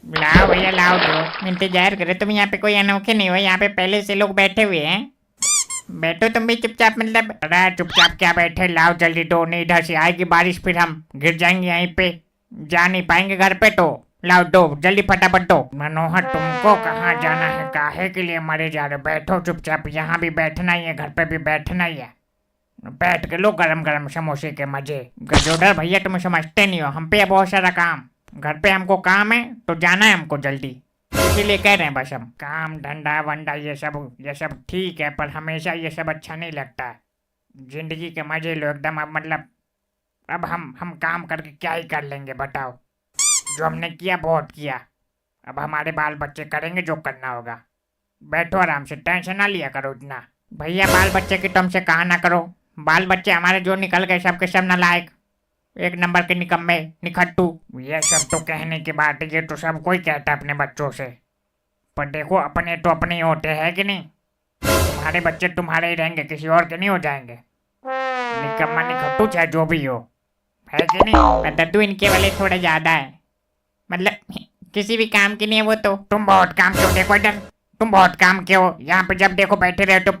लाओ भैया लाओ दो, इंतजार करो तुम, यहाँ पे कोई अनोखे नहीं हो, यहाँ पे पहले से लोग बैठे हुए हैं। बैठो तुम भी चुपचाप, मतलब अरे चुपचाप क्या बैठे, लाओ जल्दी दो, नहीं इधर से आएगी बारिश फिर हम गिर जाएंगे यहीं पे, जा नहीं पाएंगे घर पे, तो लाओ दो जल्दी फटाफट दो। मनोहर तुमको कहाँ जाना है, काहे के लिए मरे जा रहे हो, बैठो चुपचाप, यहाँ भी बैठना ही है, घर पे भी बैठना ही है, बैठ के लो गरम गरम समोसे के मजे। गजोदर भैया तुम समझते नहीं हो, हम पे है बहुत सारा काम, घर पे हमको काम है तो जाना है हमको जल्दी, इसीलिए कह रहे हैं बस हम। काम धंधा वंडा ये सब ठीक है, पर हमेशा ये सब अच्छा नहीं लगता है, जिंदगी के मजे लो एकदम। अब मतलब अब हम काम करके क्या ही कर लेंगे बताओ, जो हमने किया बहुत किया, अब हमारे बाल बच्चे करेंगे जो करना होगा। बैठो आराम से, टेंशन ना लिया करो इतना। भैया बाल बच्चे की तुमसे कहा ना करो, बाल बच्चे हमारे जो निकल गए सबके सब नालायक, एक नंबर के निकम्मे निखट्टू। ये सब तो कहने की बात है, ये तो सब कोई कहता है अपने बच्चों से, पर देखो अपने तो अपने ही होते हैं कि नहीं, तुम्हारे बच्चे तुम्हारे ही रहेंगे, किसी और के नहीं हो जाएंगे, निकम्मा निखट्टू चाहे जो भी हो, है कि नहीं। पर दद्दू इनके वाले थोड़े ज्यादा है, मतलब किसी भी काम के नहीं है वो तो। तुम बहुत काम के हो, देखो इधर, तुम बहुत काम के हो, यहाँ पे जब देखो बैठे रहते हो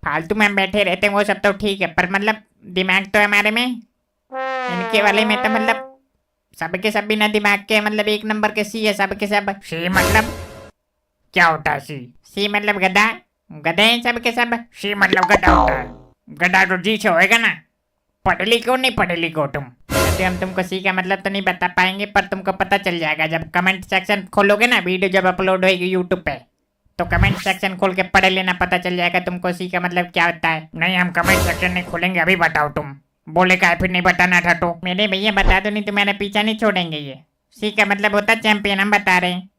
फालतू में बैठे रहते हैं, वो सब तो ठीक है, पर मतलब दिमाग तो है हमारे में, इनके वाले में तो मतलब सबके सब बिना दिमाग के, मतलब एक नंबर के सी है सबके सब। सी मतलब क्या होता है, सी मतलब गधा, गधे हैं सबके सब। सी मतलब गधा होता है, गधा तो जी से होएगा ना, पढ़े लिखे हो नहीं पढ़े लिखे हो तुम, तो हम तुमको सी का मतलब तो नहीं बता पाएंगे, पर तुमको पता चल जाएगा जब कमेंट सेक्शन खोलोगे ना, वीडियो जब अपलोड होगी यूट्यूब पे, तो कमेंट सेक्शन खोल के पढ़ लेना, पता चल जाएगा तुमको सी का मतलब क्या होता है। नहीं हम कमेंट सेक्शन नहीं खोलेंगे, अभी बताओ तुम, बोले का फिर नहीं बताना था तो। मेरे भैया बता दो, नहीं तुम्हारा पीछा नहीं छोड़ेंगे, ये सी का मतलब होता है चैंपियन, हम बता रहे हैं।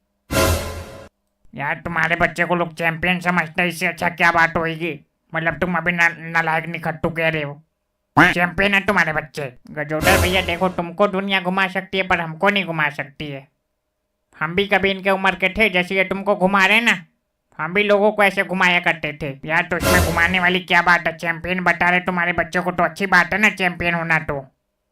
यार तुम्हारे बच्चे को लोग चैंपियन समझते हैं, इससे अच्छा क्या बात होगी, मतलब तुम अभी नालायक निखट्टू कह रहे हो, चैंपियन है तुम्हारे बच्चे। गजोदर भैया देखो, तुमको दुनिया घुमा सकती है पर हमको नहीं घुमा सकती है, हम भी कभी इनके उम्र के थे, जैसे ये तुमको घुमा रहे ना, हम भी लोगों को ऐसे घुमाया करते थे यार, तो इसमें घुमाने वाली क्या बात है, चैंपियन बता रहे तुम्हारे बच्चों को, तो अच्छी बात है ना चैंपियन होना, तो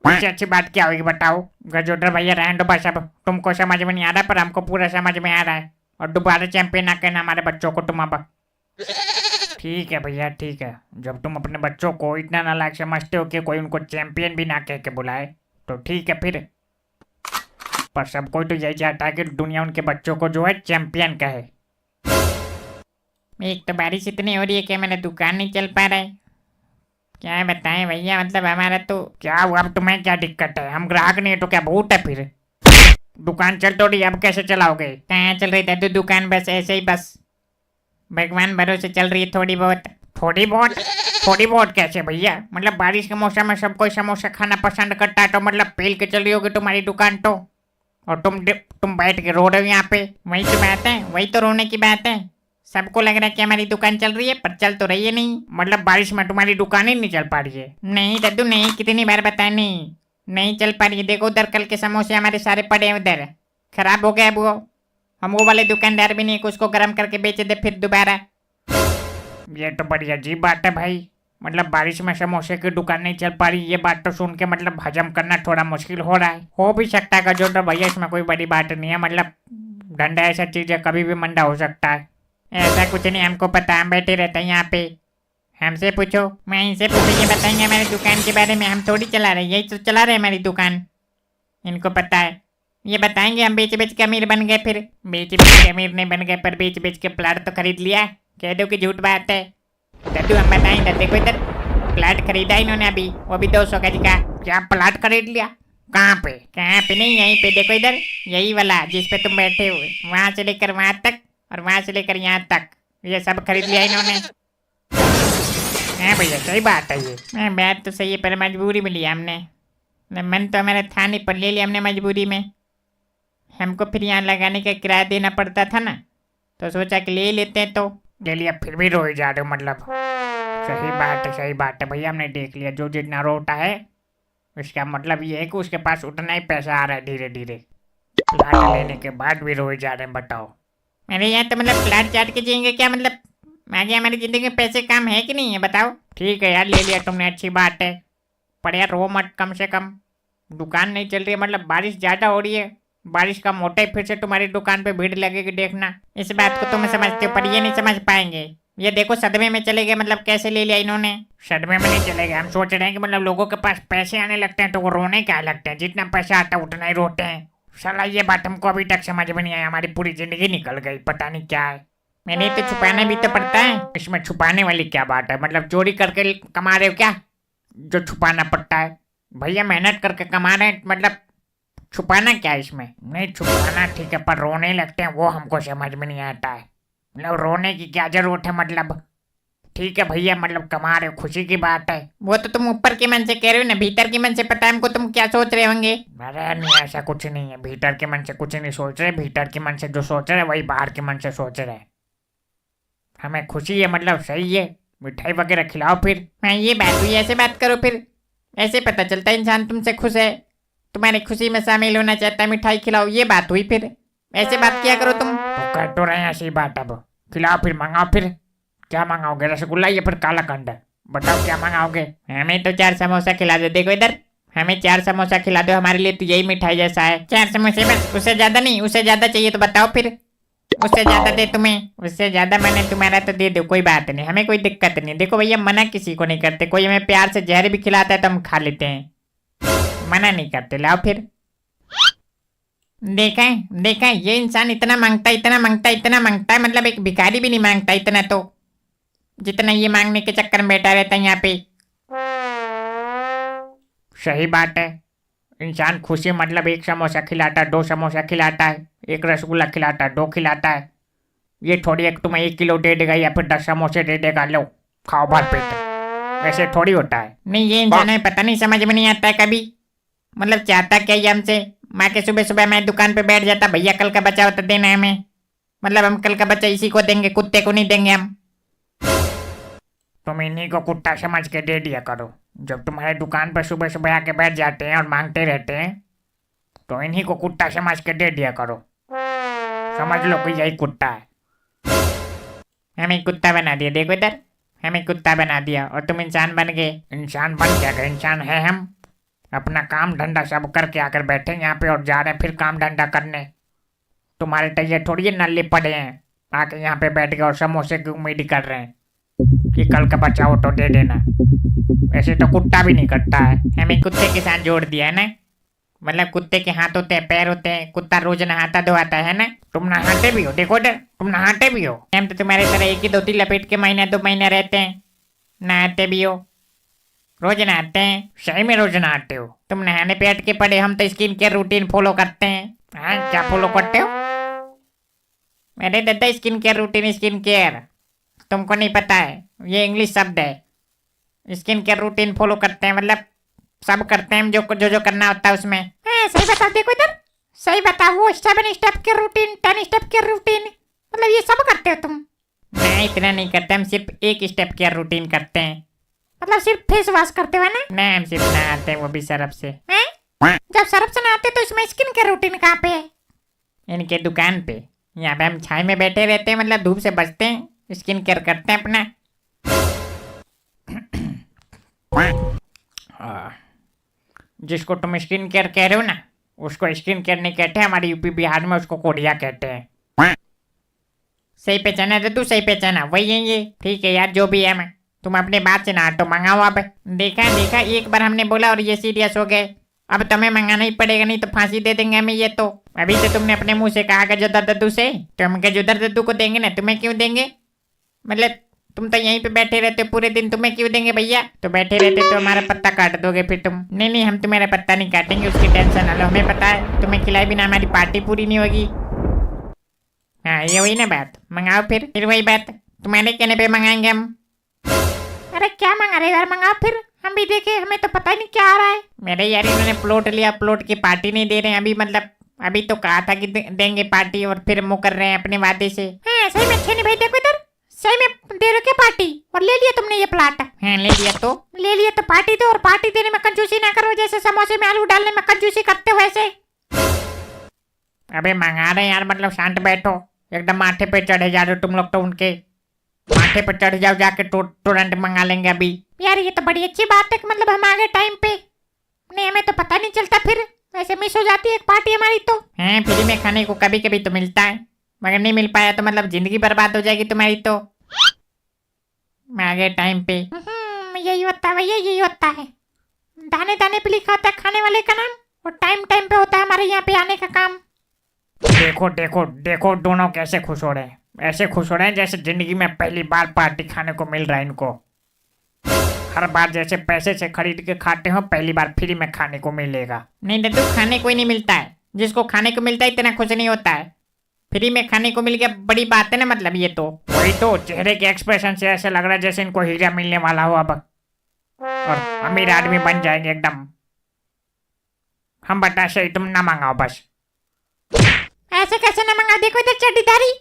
इससे अच्छी बात क्या होगी बताओ। गजोदर भैया रहने दो बस, अब तुमको समझ में नहीं आ रहा पर हमको पूरा समझ में आ रहा है, और दोबारा चैंपियन ना कहना हमारे बच्चों को तुम अब। ठीक है भैया ठीक है, जब तुम अपने बच्चों को इतना नालायक समझते हो कि कोई उनको चैंपियन भी ना कह के बुलाए, तो ठीक है फिर, पर सब कोई तो यही चाहता है कि दुनिया उनके बच्चों को जो है चैंपियन कहे। एक तो बारिश इतनी हो रही है कि मेरा दुकान नहीं चल पा रहा है, क्या बताएं भैया, मतलब हमारा तो क्या हुआ, अब तुम्हें क्या दिक्कत है, हम ग्राहक नहीं है तो क्या भूत है फिर, दुकान चल तो रही, अब कैसे चलाओगे। कहाँ चल रही था दुकान, बस ऐसे ही, बस भगवान भरोसे चल रही है, थोड़ी बहुत। थोड़ी बहुत, थोड़ी बहुत कैसे भैया, मतलब बारिश के मौसम में सब कोई समोसा खाना पसंद करता है, तो मतलब पेल के चल रही होगी तुम्हारी दुकान तो, और तुम बैठ के रो रहे हो यहाँ पे, वही तो बात है, वही तो रोने की बात है, सबको लग रहा है कि हमारी दुकान चल रही है पर चल तो रही है नहीं, मतलब बारिश में तुम्हारी दुकान ही नहीं चल पा रही है। नहीं दद्दू नहीं, कितनी बार बताया, नहीं चल पा रही है, देखो उधर कल के समोसे हमारे सारे पड़े हैं उधर, खराब हो गया अब वो, हम वो वाले दुकानदार भी नहीं है उसको गर्म करके बेच दे फिर दोबारा। ये तो बड़ी अजीब बात है भाई, मतलब बारिश में समोसे की दुकान नहीं चल पा रही, ये बात तो सुन के मतलब हजम करना थोड़ा मुश्किल हो रहा है। हो भी सकता है जो तो भैया, इसमें कोई बड़ी बात नहीं है, मतलब धंधा ऐसा चीज है कभी भी मंदा हो सकता है, ऐसा कुछ नहीं, हमको पता, हम बैठे रहते हैं यहाँ पे, हमसे पूछो, मैं इनसे पूछो, ये बताएंगे हमारी दुकान के बारे में, हम थोड़ी चला रहे, यही तो चला रहे हमारी दुकान, इनको पता है, ये बताएंगे हम बेच बेच के अमीर बन गए, फिर बेच बेच के अमीर नहीं बन गए पर बेच बेच के प्लाट तो खरीद लिया, कह दो कि झूठ बात है। दद्दू हम बताएं, दद्दे को इधर प्लाट खरीदा इन्होंने अभी, वो भी 200 गज का। क्या प्लाट खरीद लिया, कहाँ पे, कहाँ पे नहीं, यहीं पे देखो इधर, यही वाला जिस पे तुम बैठे हुए, वहां से लेकर वहां तक और वहां से लेकर यहाँ तक, ये सब खरीद लिया इन्होंने। हाँ भैया सही बात है, ये बात तो सही है, पर मजबूरी में लिया हमने, मन तो हमारा था नहीं पर ले लिया हमने मजबूरी में, हमको फिर यहाँ लगाने का किराया देना पड़ता था ना, तो सोचा कि ले लेते हैं, तो ले लिया, फिर भी रोए जा रहे हो, मतलब सही बात है भैया, हमने देख लिया, जो जितना रोता है उसका मतलब ये है कि उसके पास उतना ही पैसा आ रहा है धीरे धीरे, प्लाट लेने के बाद भी रोए जा रहे हैं, बताओ। अरे यार तो मतलब प्लाट चाट के जिएंगे क्या, मतलब आगे हमारी जिंदगी में पैसे कम है कि नहीं है बताओ। ठीक है यार ले लिया तुमने, अच्छी बात है, पर यार रो मत, कम से कम दुकान नहीं चल रही है, मतलब बारिश ज़्यादा हो रही है, बारिश का मोटा ही फिर से तुम्हारी दुकान पे भीड़ लगेगी, देखना। इस बात को तुम समझते हो पर ये नहीं समझ पाएंगे। ये देखो सदमे में चले गए, मतलब कैसे ले लिया इन्होंने। सदमे में नहीं चले गए, हम सोच रहे हैं कि मतलब लोगों के पास पैसे आने लगते हैं तो वो रोने क्या लगते हैं, जितना पैसा आता है उतना ही रोते हैं। साला ये बात हमको अभी तक समझ में नहीं आई, हमारी पूरी जिंदगी निकल गई, पता नहीं क्या है। मैंने तो छुपाना भी तो पड़ता है, इसमें छुपाने वाली क्या बात है, मतलब चोरी करके कमा रहे हो क्या जो छुपाना पड़ता है? भैया मेहनत करके कमा रहे हैं, मतलब छुपाना क्या है इसमें? नहीं छुपाना ठीक है, पर रोने लगते हैं वो हमको समझ में नहीं आता है। मतलब रोने की क्या जरूरत है, मतलब ठीक है भैया, मतलब कमा रहे हो, खुशी की बात है। वो तो तुम ऊपर के मन से कह रहे हो ना, भीतर के मन से पता है हमको तुम क्या सोच रहे होंगे। अरे नहीं, ऐसा कुछ नहीं है, भीतर के मन से कुछ नहीं सोच रहे, भीतर के मन से जो सोच रहे वही बाहर के मन से सोच रहे। हमें खुशी है, मतलब सही है, मिठाई वगैरह खिलाओ फिर। हाँ ये बात हुई, ऐसे बात करो फिर, ऐसे पता चलता है इंसान तुमसे खुश है, तुम्हारी खुशी में शामिल होना चाहता है, मिठाई खिलाओ, ये बात हुई। फिर ऐसे बात किया करो तुम। तो कर तो रहे हैं ऐसी बात, अब खिलाओ फिर, मंगाओ फिर। क्या मंगाओगे, रसगुल्ला या फिर काला कंड? बताओ क्या मंगाओगे? हमें तो 4 समोसा खिला दो, देखो इधर, हमें 4 समोसा खिला दो, हमारे लिए तो यही मिठाई जैसा है। 4 समोसे बस, उससे ज्यादा नहीं, उससे ज्यादा चाहिए तो बताओ फिर, उससे ज्यादा दे तुम्हें, उससे ज्यादा मैंने तुम्हारा तो दे दो, कोई बात नहीं, हमें कोई दिक्कत नहीं। देखो भैया मना किसी को नहीं करते, कोई हमें प्यार से जहर भी खिलाता है तो हम खा लेते हैं, मना नहीं करते। लाओ फिर। देखा है, देखा है, ये इंसान इतना मांगता है, इतना मांगता है, इतना मांगता है, मतलब एक भिखारी भी नहीं मांगता इतना, तो जितना ये मांगने के चक्कर में बैठा रहता है यहाँ पे। सही बात है, इंसान खुशी मतलब 1 समोसा खिलाता है, 2 समोसा खिलाता है, 1 रसगुल्ला खिलाता है, 2 खिलाता है। ये थोड़ी एक तुम्हें 1 किलो दे देगा या फिर 10 समोसे दे देगा, लो खाओ भर पेट, वैसे थोड़ी होता है। नहीं ये इंसान है, पता नहीं समझ में नहीं आता है कभी, मतलब चाहता क्या ये हमसे। माँ के सुबह सुबह मैं दुकान पे बैठ जाता, भैया कल का बचा होता देना है हमें, मतलब हम कल का बच्चा इसी को देंगे, कुत्ते को नहीं देंगे हम। तुम इन्हीं को कुत्ता समझ के दे दिया करो, जब तुम्हारे दुकान पर सुबह सुबह आके बैठ जाते हैं और मांगते रहते हैं तो इन्हीं को कुत्ता समझ के दे दिया करो, समझ लो कि यही कुत्ता है। हमें कुत्ता बना दिया, देखो इधर, हमें कुत्ता बना दिया और तुम इंसान बन गए। इंसान बन क्या गए, इंसान है हम, अपना काम धंधा सब करके आकर बैठे यहाँ पे और जा रहे हैं फिर काम धंधा करने। तुम्हारे तो ये थोड़ी नल्ले पड़े हैं आके यहाँ पे बैठ गए और समोसे की उम्मीद कर रहे हैं कि कल का बचा हो तो दे देना। ऐसे तो कुत्ता भी नहीं करता है, हमें कुत्ते के साथ जोड़ दिया है ना, मतलब कुत्ते के हाथ होते हैं, पैर होते हैं, कुत्ता रोज नहाता धोता है ना। तुम नहाते भी हो, देखो इधर, तुम नहाते भी हो। हम तो तुम्हारे तरह एक ही धोती लपेट के महीना 2 महीना रहते हैं, नहाते भी हो, रोज नहाते हैं। सही में रोज नहाते हो तुम, नहाने पे अटके पड़े, हम तो स्किन केयर रूटीन फॉलो करते हैं। हाँ क्या फॉलो करते हो? मेरे दादा skin care routine, skin care तुमको नहीं पता है, ये इंग्लिश शब्द है। स्किन केयर रूटीन फॉलो करते हैं, मतलब सब करते हैं हम, जो करना होता है उसमें। हाँ सही बता, देखो इधर, सही बता, वो 7 स्टेप के रूटीन, 10 स्टेप के रूटीन, मतलब ये सब करते हो तुम? नहीं इतना नहीं करते, हम सिर्फ 1 स्टेप केयर रूटीन करते हैं, मतलब सिर्फ फेस वॉश करते हो ना? नहीं हम सिर्फ नहाते हैं, वो भी सरफ से। हैं? जब सरफ से नहाते तो इसमें स्किन केयर रूटीन कहाँ पे है? इनके दुकान पे, यहाँ पे हम छाई में बैठे रहते हैं, मतलब धूप से बचते हैं, स्किन केयर करते हैं अपना। जिसको तुम स्किन केयर कह रहे हो ना, उसको स्किन केयर नहीं कहते, हमारे यूपी बिहार में उसको कोरिया कहते हैं। सही पहचाना तो तू, सही पहचाना, वही है ये। ठीक है यार जो भी है, मैं तुम अपने बात से ना तो मंगाओ अब। देखा देखा, एक बार हमने बोला और ये सीरियस हो गए, अब तुम्हें मंगाना ही पड़ेगा, नहीं तो फांसी दे देंगे हमें ये तो। अभी तो तुमने अपने मुंह से कहा जुदर दद्दू से, तो हम क्या जुदर दद्दू को देंगे ना, तुम्हें क्यों देंगे? मतलब तुम तो यहीं पे बैठे रहते हो पूरे दिन, तुम्हें क्यों देंगे भैया? तो बैठे रहते तो हमारा पत्ता काट दोगे फिर तुम। नहीं नहीं हम तुम्हारा पत्ता नहीं काटेंगे, उसकी टेंशन ना लो, हमें पता है तुम्हें खिलाए बिना हमारी पार्टी पूरी नहीं होगी। हाँ ये वही ना बात, मंगाओ फिर वही बात, तुम्हारे कहने पे मंगाएंगे हम। अरे क्या मंगा रहे यार, मंगाओ फिर, हम भी देखे, हमें तो पता ही नहीं क्या आ रहा है। मेरे यार इन्होंने प्लॉट लिया, प्लॉट की पार्टी नहीं दे रहे हैं अभी, मतलब अभी तो कहा था कि देंगे पार्टी और फिर मुँह कर रहे हैं अपने वादे से। हाँ सही में अच्छे नहीं भाई, देखो इधर, सही में दे रहे क्या पार्टी, और ले लिया तुमने ये प्लाट? हाँ ले लिया तो पार्टी दो, और पार्टी देने में कंजूसी ना करो, जैसे समोसे में आलू डालने में कंजूसी करते हो वैसे। अबे मंगा रहे यार, मतलब शांत बैठो, एकदम माथे पे चढ़े जा रहे हो तुम लोग, तो उनके माथे पे चढ़ जाओ जाके, तुरंत मंगा लेंगे अभी। यार ये तो बड़ी अच्छी बात है, मतलब हम आ गए टाइम पे, नहीं हमें तो पता नहीं चलता फिर। वैसे मिस हो जाती है एक पार्टी हमारी तो। हैं, फ्री में खाने को कभी कभी तो मिलता है, मगर नहीं मिल पाया तो मतलब जिंदगी बर्बाद हो जाएगी तुम्हारी तो। मैं आ गया टाइम पे। यही होता है भैया, यही होता है। दाने दाने पे लिखा होता है खाने वाले का नाम, और टाइम टाइम पे होता है हमारे यहाँ पे आने का काम। देखो देखो देखो, दोनों कैसे खुश हो रहे हैं, ऐसे खुश हो रहे हैं जैसे जिंदगी में पहली बार पार्टी खाने को मिल रहा है इनको। हर बार जैसे पैसे से खरीद के खाते हो, पहली बार फ्री में खाने को मिलेगा। नहीं दद्दू, खाने को ही नहीं मिलता है, जिसको खाने को मिलता है इतना खुश नहीं होता है। फ्री में खाने को मिल गया, बड़ी बात है ना, मतलब ये तो। वही तो, चेहरे के एक्सप्रेशन से ऐसा लग रहा है जैसे इनको हीरा मिलने वाला हो अब, और अमीर आदमी बन जाएंगे एकदम। हम बता सही, तुम ना मंगाओ बस। ऐसे कैसे ना मंगाओ, देखो इधर चड्डीदारी,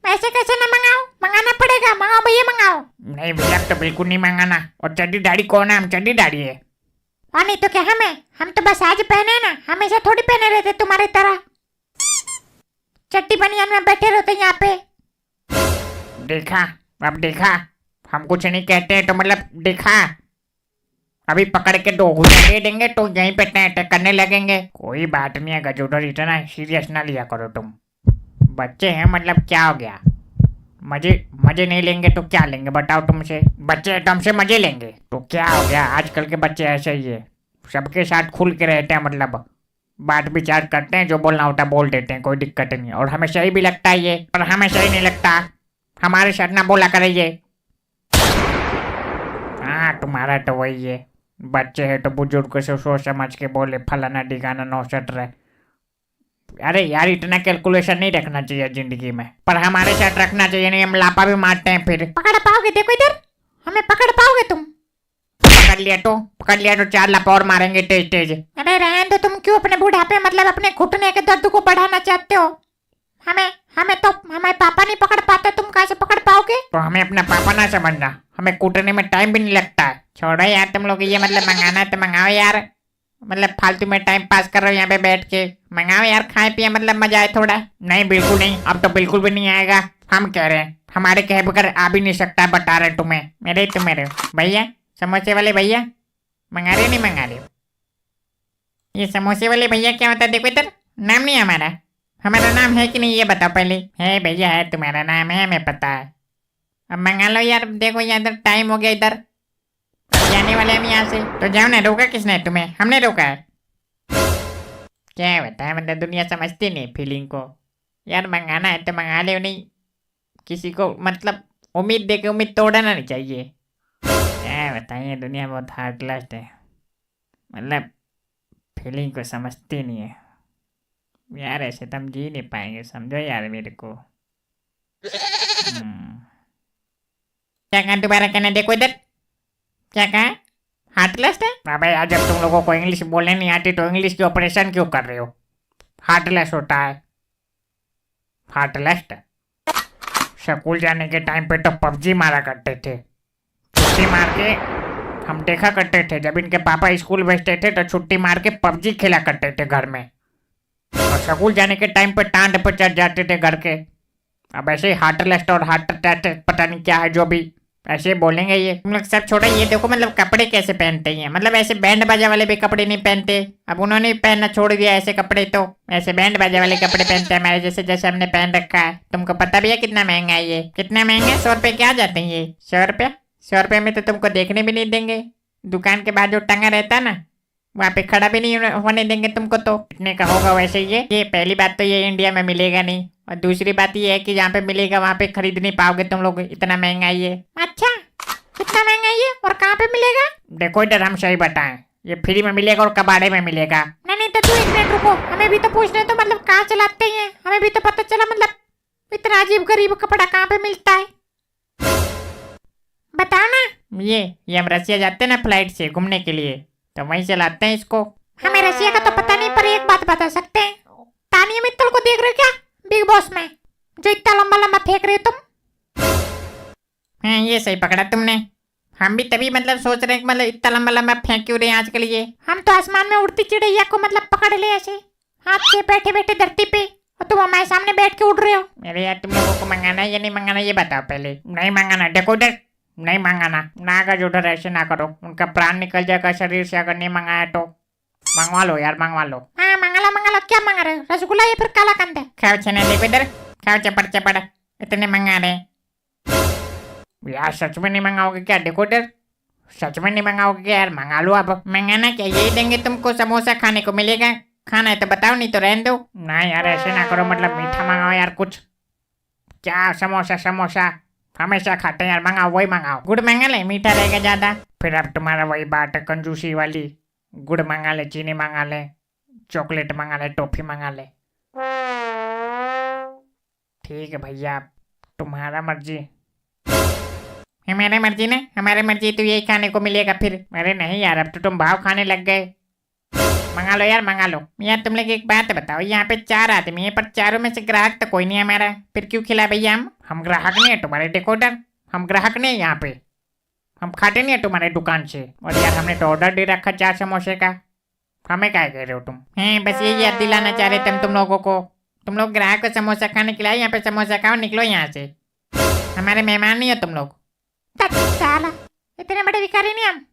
ऐसे कैसे ना मंगाओ, मंगाना पड़ेगा। मंगाओ भैया मंगाओ। नहीं भैया, तो बिल्कुल नहीं मंगाना। और चड्डीदारी कौन है? हम चड्डीदारी है। और नहीं तो क्या हम तो बस आज पहने हैं ना, हमेशा थोड़ी पहने रहते तुम्हारी तरह। चट्टी बनियान में बैठे रहते यहाँ पे। देखा, अब देखा, हम कुछ नहीं कहते हैं तो मतलब देखा। अभी पकड़ के 2 घुसा दे देंगे तो यहीं पे टैं करने लगेंगे। कोई बात नहीं है गजोदर, इतना सीरियस ना लिया करो तुम। बच्चे हैं मतलब क्या हो गया, मजे मजे नहीं लेंगे तो क्या लेंगे बताओ तुमसे? बच्चे हैं तो हमसे मजे लेंगे तो क्या हो गया? आजकल के बच्चे ऐसे ही है, सबके साथ खुल के रहते हैं, मतलब बात विचार करते हैं, जो बोलना होता है बोल देते हैं, कोई दिक्कत नहीं। और हमें सही भी लगता है ये, पर हमें सही नहीं लगता। हमारे साथ ना बोला करिए। हाँ, तुम्हारा तो वही है, बच्चे हैं तो बुजुर्ग से सोच समझ के बोले, फलाना डिगाना नौसट रहे। अरे यार, इतना कैलकुलेशन नहीं रखना चाहिए जिंदगी में, पर हमारे साथ रखना चाहिए, नहीं हम लापा भी मारते हैं फिर। पकड़ पाओगे? देखो इधर, हमें पकड़ पाओगे तुम? पकड़ लिया तो 4 लापा और मारेंगे तेज तेज। अरे रहने दो, तुम क्यों अपने बुढ़ापे मतलब अपने घुटने के दर्द को बढ़ाना चाहते हो? हमें तो हमारे पापा नहीं पकड़ पाते, तुम कहाँ से पकड़ पाओगे? तो हमें अपना पापा ना समझना, हमें कूटने में टाइम भी नहीं लगता है। छोड़ो यार तुम लोग, ये मतलब मंगाना है तो मंगाओ यार, मतलब फालतू में टाइम पास कर रहे हो यहाँ पे बैठ के। मंगाओ यार, खाए पिए, मतलब मजा आए थोड़ा। नहीं बिल्कुल नहीं, अब तो बिल्कुल भी नहीं आएगा। हम कह रहे हैं, हमारे कहे बगैर आ भी नहीं सकता, बता रहे तुम्हें। मेरे तुम्हारे भैया, समोसे वाले भैया मंगा रहे नहीं मंगा रहे? ये समोसे वाले भैया क्या होता है? देखो इधर, नाम नहीं हमारा। हमारा नाम है कि नहीं ये बताओ पहले। है भैया, है, तुम्हारा नाम है, हमें पता है। अब मंगा लो यार, देखो यहाँ इधर टाइम हो गया, इधर जाने वाले हम यहाँ से। तो जाओ ना, रोका किसने तुम्हें? हमने रोका है? क्या बताए, मतलब दुनिया समझती नहीं फीलिंग को। यार मंगाना है तो मंगा ले, नहीं किसी को मतलब उम्मीद दे के उम्मीद तोड़ना नहीं चाहिए। क्या बताइए, दुनिया बहुत हार्टलेस है, मतलब फीलिंग को समझती नहीं है यार। ऐसे तो हम जी नहीं पाएंगे, समझो यार मेरे को। क्या कहा दोबारा कहना? देखो इधर, क्या कहा? हार्टलेस है? अबे यार, जब तुम लोगों को इंग्लिश बोलने नहीं आती तो इंग्लिश की ऑपरेशन क्यों कर रहे हो? हार्टलेस होता है, हार्टलेस। स्कूल जाने के टाइम पे तो पबजी मारा करते थे, छुट्टी मार के हम देखा करते थे। जब इनके पापा स्कूल भेजते थे तो छुट्टी मार के पबजी खेला करते थे घर में, और स्कूल जाने के टाइम पे टांड पे चढ़ जाते थे घर के। अब ऐसे ही हार्टलेस और हार्ट अटैक पता नहीं क्या है, जो भी ऐसे बोलेंगे ये। तुम लोग सब छोड़ो, ये देखो मतलब कपड़े कैसे पहनते हैं, मतलब ऐसे बैंड बाजा वाले भी कपड़े नहीं पहनते। अब उन्होंने भी पहनना छोड़ दिया ऐसे कपड़े, तो ऐसे बैंड बाजा वाले कपड़े पहनते हैं हमारे जैसे, जैसे हमने पहन रखा है। तुमको पता भी है कितना महंगा है ये? कितना महंगा है? 100 रुपए क्या जाते हैं ये? 100 रुपया? 100 रुपये में तो तुमको देखने भी नहीं देंगे। दुकान के बाद जो टंगा रहता है ना, वहाँ पे खड़ा भी नहीं होने देंगे तुमको। तो इतने का होगा वैसे ये पहली बात तो ये इंडिया में मिलेगा नहीं, और दूसरी बात ये है कि जहाँ पे मिलेगा वहाँ पे खरीद नहीं पाओगे तुम लोग, इतना महंगा है ये। अच्छा, कितना महंगा है ये और कहाँ पे मिलेगा? देखो इधर, हम सही बताएं, ये फ्री में मिलेगा और कबाड़े में मिलेगा। नहीं तो तू 1 मिनट रुको, हमें भी तो पूछने तो, मतलब कहाँ चलाते हैं, हमें भी तो पता चला, मतलब इतना अजीब गरीब कपड़ा कहाँ पे मिलता है, बताओ ना। ये हम रसिया जाते हैं ना फ्लाइट से घूमने के लिए, तो वहीं से लाते हैं इसको। हमें रसिया का तो पता नहीं, पर एक बात बता सकते हैं, तानिया मित्तल को देख रहे हो क्या बिग बॉस में, जो इतना लंबा लंबा फेंक रहे हो तुम? हाँ, ये सही पकड़ा तुमने। हम भी तभी मतलब सोच रहे हैं कि मतलब इतना लंबा लंबा फेंक क्यों रहे हैं आजकल ये। हम तो आसमान में उड़ती चिड़ैया को मतलब पकड़ ले ऐसे हाथ से, बैठे बैठे धरती पे, और तुम हमारे सामने बैठ के उड़ रहे हो। अरे यार, तुम लोगों को मंगाना है या नहीं मंगाना ये बताओ पहले। नहीं मंगाना, देखो इधर, नहीं मंगाना ना, अगर उधर ऐसे ना करो, उनका प्राण निकल जाएगा शरीर से अगर नहीं मंगाया तो। मंगवा लो यार, मंगवा लो। हाँ मंगा लो, क्या मंगा रहे हो, रसगुल्ला या फिर काला कंद? खाओ छेना, देखो इधर, खाओ चपड़ चपड़, इतने मंगा रहे यार। सच में नहीं मंगाओगे क्या? देखो इधर, सच में नहीं मंगाओगे क्या यार? मंगा लो अब। मंगाना क्या, यही देंगे तुमको, समोसा खाने को मिलेगा। खाना है तो बताओ, नहीं तो रहने दो। ना यार ऐसे ना करो, मतलब मीठा मंगाओ यार कुछ। क्या समोसा समोसा हमेशा खाते हैं यार, मंगाओ वही मंगाओ। गुड़ मंगा ले, मीठा रहेगा ज्यादा। फिर अब तुम्हारा वही बात है कंजूसी वाली। गुड़ मंगा ले, चीनी मंगा ले, चॉकलेट मंगा ले, टॉफी मंगा ले। ठीक है भैया, तुम्हारा मर्जी। हमारे मर्जी ने, हमारे मर्जी तो यही खाने को मिलेगा फिर। अरे नहीं यार, अब तो तुम भाव खाने लग गए। मंगा लो यार, मंगा लो। यार तुम लोग एक बात बताओ, यहाँ पे 4 आदमी है, पर चारों में से ग्राहक तो कोई नहीं है हमारा, फिर क्यों खिला भैया? हम ग्राहक नहीं है तुम्हारे डिकोडर, हम ग्राहक नहीं है यहाँ पे, हम खाते नहीं है तुम्हारे दुकान से। और यार हमने तो ऑर्डर दे रखा 4 समोसे का, हमें क्या कह रहे हो तुम? हैं बस यही याद दिलाना चाह रहे थे हम तुम लोगों को। तुम लोग ग्राहक को समोसा खाने के लिए, यहाँ पे समोसा खाओ, निकलो यहाँ से, हमारे मेहमान नहीं हो तुम लोग। साला, इतने बड़े भिखारी नहीं हम।